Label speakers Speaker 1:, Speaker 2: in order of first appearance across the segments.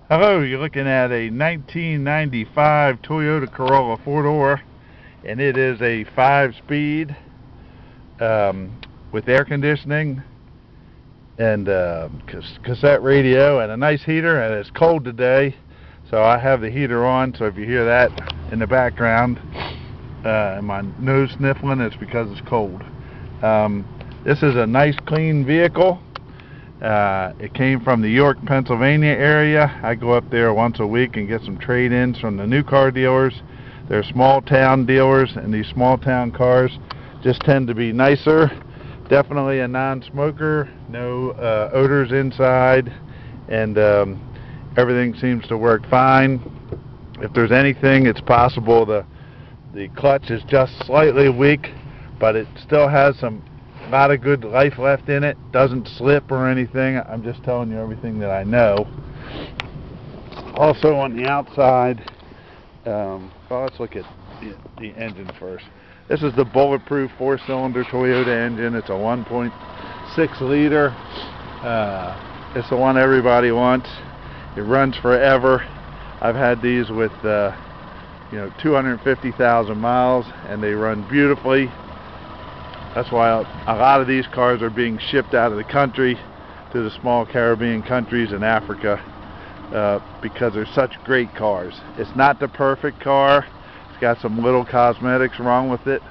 Speaker 1: Hello, you're looking at a 1995 Toyota Corolla 4-door, and it is a 5-speed with air conditioning and cassette radio and a nice heater, and it's cold today, so I have the heater on, so if you hear that in the background and my nose sniffling, it's because it's cold. This is a nice clean vehicle. It came from the York, Pennsylvania area. I go up there once a week and get some trade-ins from the new car dealers. They're small town dealers, and these small town cars just tend to be nicer. Definitely a non-smoker, no odors inside, and everything seems to work fine. If there's anything, it's possible the clutch is just slightly weak, but it still has a lot of good life left in it. Doesn't slip or anything. I'm just telling you everything that I know. Also on the outside, well, let's look at the engine first. This is the bulletproof 4-cylinder Toyota engine. It's a 1.6 liter. It's the one everybody wants. It runs forever. I've had these with 250,000 miles, and they run beautifully. That's why a lot of these cars are being shipped out of the country to the small Caribbean countries and Africa because they're such great cars. It's not the perfect car. It's got some little cosmetics wrong with it,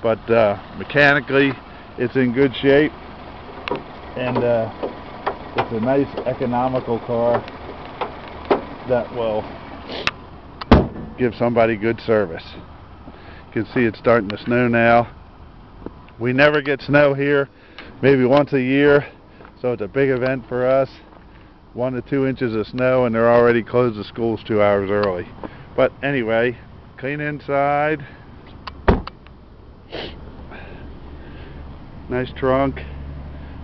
Speaker 1: but mechanically it's in good shape, and it's a nice economical car that will give somebody good service. You can see it's starting to snow now. We never get snow here, maybe once a year, so it's a big event for us. 1 to 2 inches of snow, and they're already closed the schools 2 hours early. But anyway, clean inside. Nice trunk,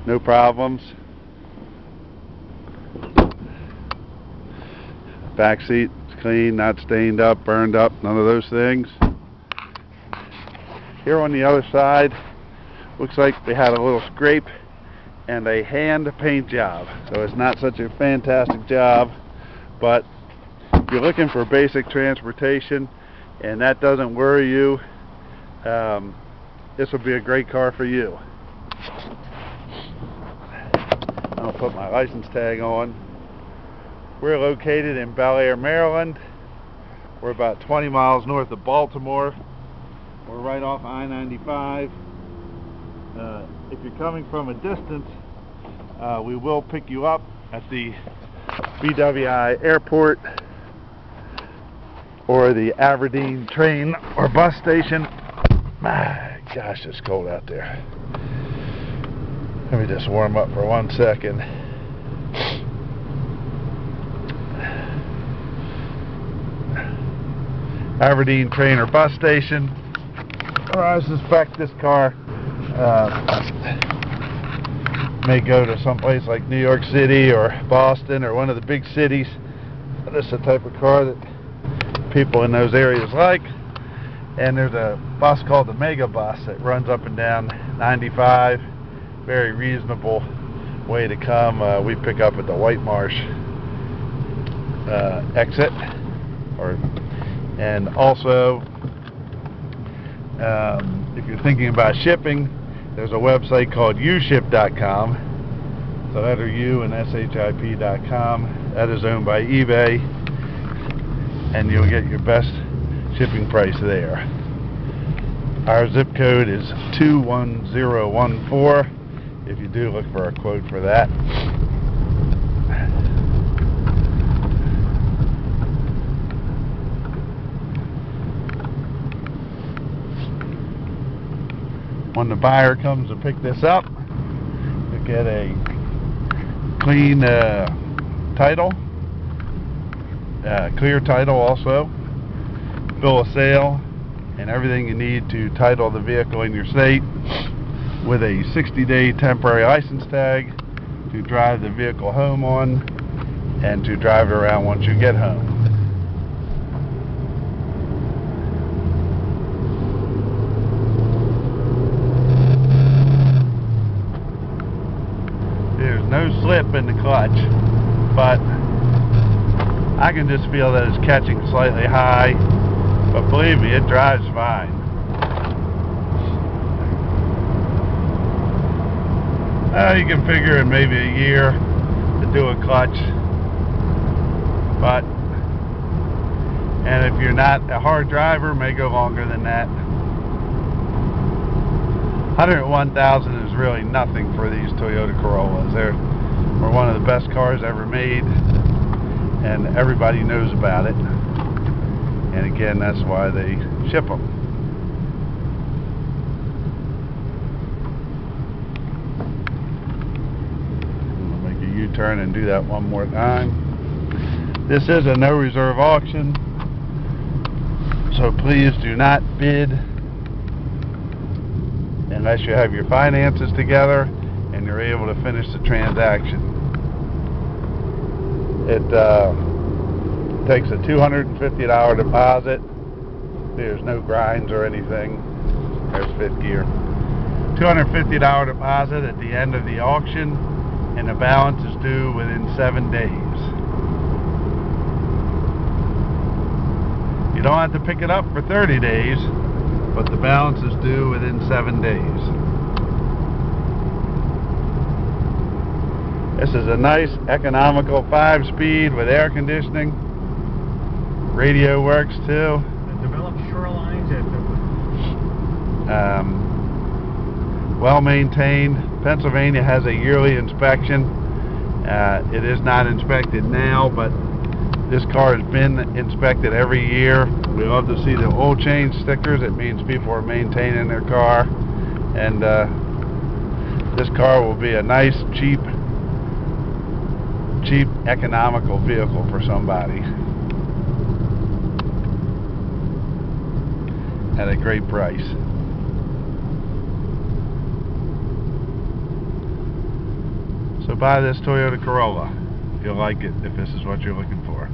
Speaker 1: no problems. Back seat is clean, not stained up, burned up, none of those things. Here on the other side, looks like they had a little scrape and a hand paint job. So it's not such a fantastic job, but if you're looking for basic transportation and that doesn't worry you, this will be a great car for you. I'll put my license tag on. We're located in Bel Air, Maryland. We're about 20 miles north of Baltimore. We're right off I-95. If you're coming from a distance, we will pick you up at the BWI airport or the Aberdeen train or bus station. My gosh, it's cold out there. Let me just warm up for 1 second. Aberdeen train or bus station, or I suspect this car may go to someplace like New York City or Boston or one of the big cities. This is the type of car that people in those areas like. And there's a bus called the Mega Bus that runs up and down 95. Very reasonable way to come. We pick up at the White Marsh exit. And also, if you're thinking about shipping, there's a website called uship.com. The letter U and ship.com. That is owned by eBay, and you'll get your best shipping price there. Our zip code is 21014 if you do look for a quote for that. When the buyer comes to pick this up, you get a clean title, clear title also, bill of sale, and everything you need to title the vehicle in your state, with a 60-day temporary license tag to drive the vehicle home on and to drive it around once you get home. No slip in the clutch, but I can just feel that it's catching slightly high, but believe me, it drives fine. You can figure in maybe a year to do a clutch, and if you're not a hard driver, may go longer than that. 101,000 is really nothing for these Toyota Corollas. They're one of the best cars ever made, and everybody knows about it. And again, that's why they ship them. I'm gonna make a U-turn and do that one more time. This is a no reserve auction, so please do not bid unless you have your finances together and you're able to finish the transaction. It takes a $250 deposit. There's no grinds or anything. There's fifth gear. $250 deposit at the end of the auction, and the balance is due within 7 days. You don't have to pick it up for 30 days, but the balance is due within 7 days. This is a nice, economical 5-speed with air conditioning. Radio works too.
Speaker 2: It developed shorelines at the...
Speaker 1: well maintained. Pennsylvania has a yearly inspection. It is not inspected now, but this car has been inspected every year. We love to see the oil change stickers. It means people are maintaining their car. And this car will be a nice, cheap, economical vehicle for somebody. At a great price. So buy this Toyota Corolla. You'll like it if this is what you're looking for.